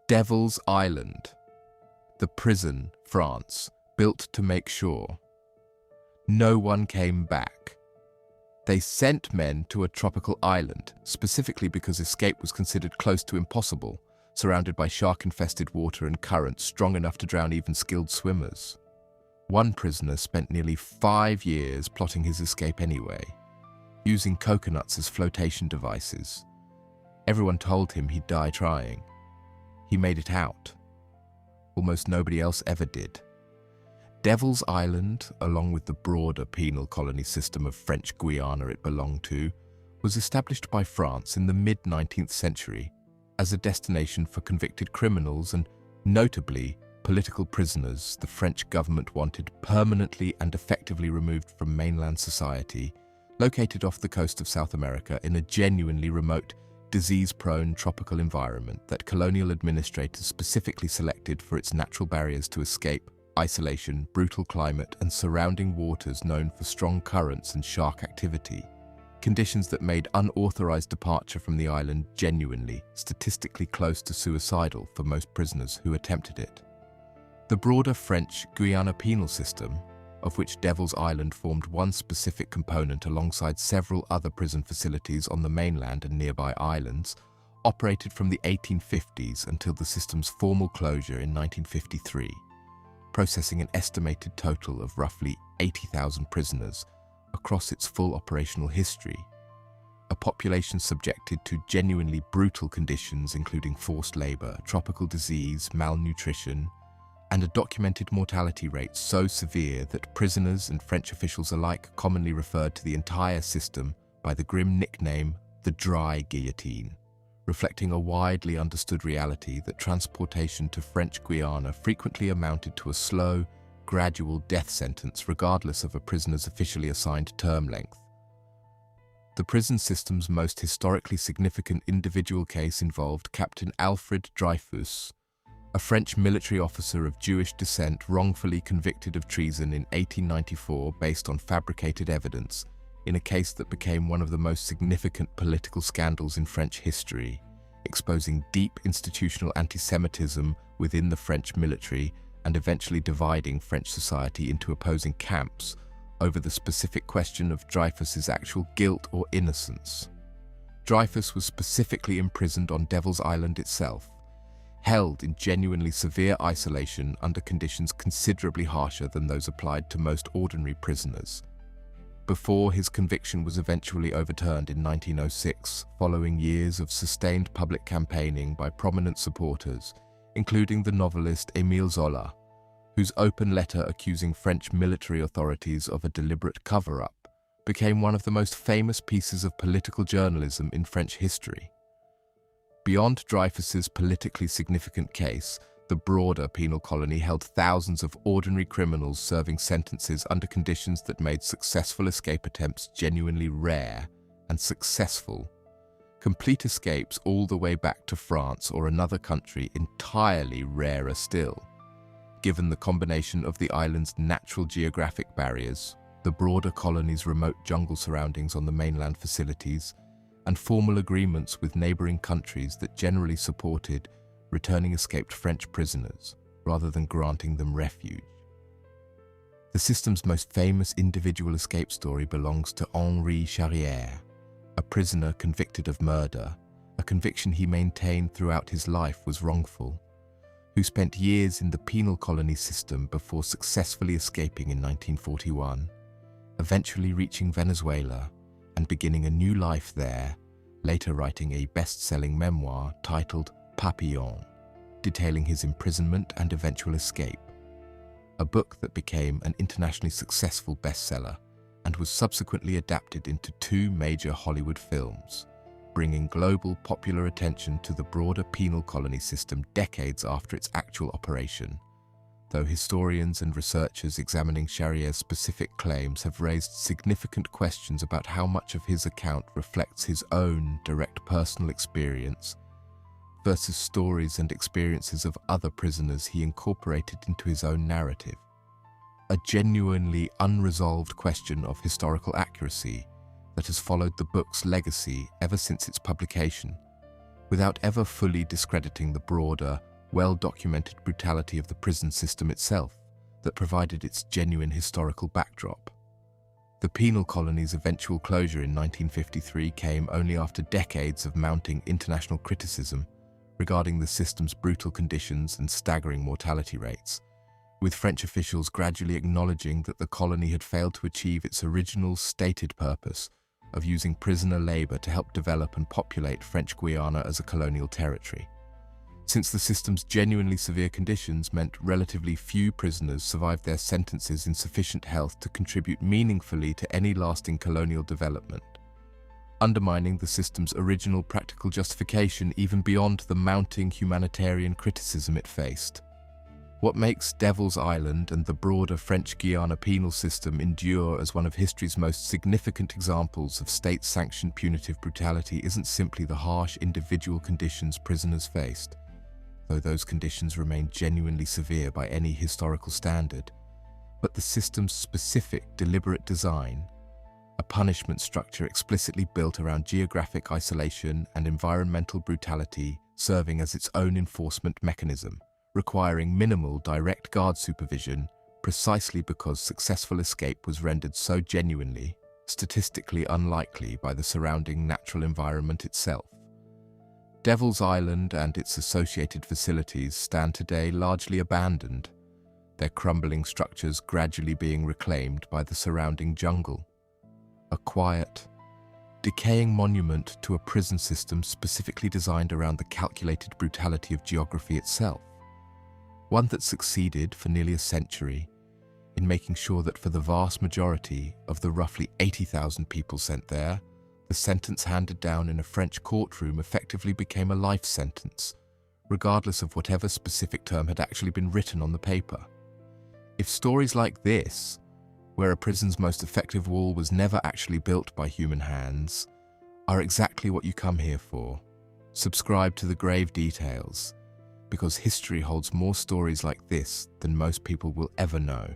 Devil's Island, the prison, France, built to make sure. No one came back. They sent men to a tropical island, specifically because escape was considered close to impossible, surrounded by shark-infested water and currents strong enough to drown even skilled swimmers. One prisoner spent nearly 5 years plotting his escape anyway, using coconuts as flotation devices. Everyone told him he'd die trying. He made it out. Almost nobody else ever did. Devil's Island, along with the broader penal colony system of French Guiana it belonged to, was established by France in the mid-19th century as a destination for convicted criminals and, notably, political prisoners the French government wanted permanently and effectively removed from mainland society, located off the coast of South America in a genuinely remote, disease-prone tropical environment that colonial administrators specifically selected for its natural barriers to escape, isolation, brutal climate, and surrounding waters known for strong currents and shark activity, conditions that made unauthorized departure from the island genuinely, statistically close to suicidal for most prisoners who attempted it. The broader French Guiana penal system, of which Devil's Island formed one specific component alongside several other prison facilities on the mainland and nearby islands, operated from the 1850s until the system's formal closure in 1953, processing an estimated total of roughly 80,000 prisoners across its full operational history, a population subjected to genuinely brutal conditions including forced labor, tropical disease, malnutrition, and a documented mortality rate so severe that prisoners and French officials alike commonly referred to the entire system by the grim nickname the dry guillotine, reflecting a widely understood reality that transportation to French Guiana frequently amounted to a slow, gradual death sentence regardless of a prisoner's officially assigned term length. The prison system's most historically significant individual case involved Captain Alfred Dreyfus, a French military officer of Jewish descent wrongfully convicted of treason in 1894 based on fabricated evidence in a case that became one of the most significant political scandals in French history, exposing deep institutional anti-Semitism within the French military and eventually dividing French society into opposing camps over the specific question of Dreyfus's actual guilt or innocence. Dreyfus was specifically imprisoned on Devil's Island itself, held in genuinely severe isolation under conditions considerably harsher than those applied to most ordinary prisoners, before his conviction was eventually overturned in 1906, following years of sustained public campaigning by prominent supporters, including the novelist Émile Zola, whose open letter accusing French military authorities of a deliberate cover-up became one of the most famous pieces of political journalism in French history. Beyond Dreyfus's politically significant case, the broader penal colony held thousands of ordinary criminals serving sentences under conditions that made successful escape attempts genuinely rare and successful. Complete escapes all the way back to France or another country entirely rarer still. Given the combination of the island's natural geographic barriers, the broader colony's remote jungle surroundings on the mainland facilities, and formal agreements with neighboring countries that generally supported returning escaped French prisoners rather than granting them refuge. The system's most famous individual escape story belongs to Henri Charriere, a prisoner convicted of murder, a conviction he maintained throughout his life was wrongful, who spent years in the penal colony system before successfully escaping in 1941, eventually reaching Venezuela and beginning a new life there, later writing a best-selling memoir titled Papillon, detailing his imprisonment and eventual escape, a book that became an internationally successful bestseller and was subsequently adapted into 2 major Hollywood films, bringing global popular attention to the broader penal colony system decades after its actual operation, though historians and researchers examining Charriere's specific claims have raised significant questions about how much of his account reflects his own direct personal experience versus stories and experiences of other prisoners he incorporated into his own narrative. A genuinely unresolved question of historical accuracy that has followed the book's legacy ever since its publication, without ever fully discrediting the broader, well-documented brutality of the prison system itself that provided its genuine historical backdrop. The penal colony's eventual closure in 1953 came only after decades of mounting international criticism regarding the system's brutal conditions and staggering mortality rates, with French officials gradually acknowledging that the colony had failed to achieve its original stated purpose of using prisoner labor to help develop and populate French Guiana as a colonial territory. Since the system's genuinely severe conditions meant relatively few prisoners survived their sentences in sufficient health to contribute meaningfully to any lasting colonial development, undermining the system's original practical justification even beyond the mounting humanitarian criticism it faced. What makes Devil's Island and the broader French Guiana penal system endure as one of history's most significant examples of state-sanctioned punitive brutality isn't simply the harsh individual conditions prisoners faced, though those conditions remain genuinely severe by any historical standard, but the system's specific, deliberate design, a punishment structure explicitly built around geographic isolation and environmental brutality serving as its own enforcement mechanism, requiring minimal direct guard supervision precisely because successful escape was rendered so genuinely, statistically unlikely by the surrounding natural environment itself. Devil's Island and its associated facilities stand today largely abandoned, their crumbling structures gradually being reclaimed by the surrounding jungle. A quiet, decaying monument to a prison system specifically designed around the calculated brutality of geography itself. One that succeeded for nearly a century in making sure that for the vast majority of the roughly 80,000 people sent there, the sentence handed down in a French courtroom effectively became a life sentence, regardless of whatever specific term had actually been written on the paper. If stories like this, where a prison's most effective wall was never actually built by human hands, are exactly what you come here for, subscribe to The Grave Details, because history holds more stories like this than most people will ever know.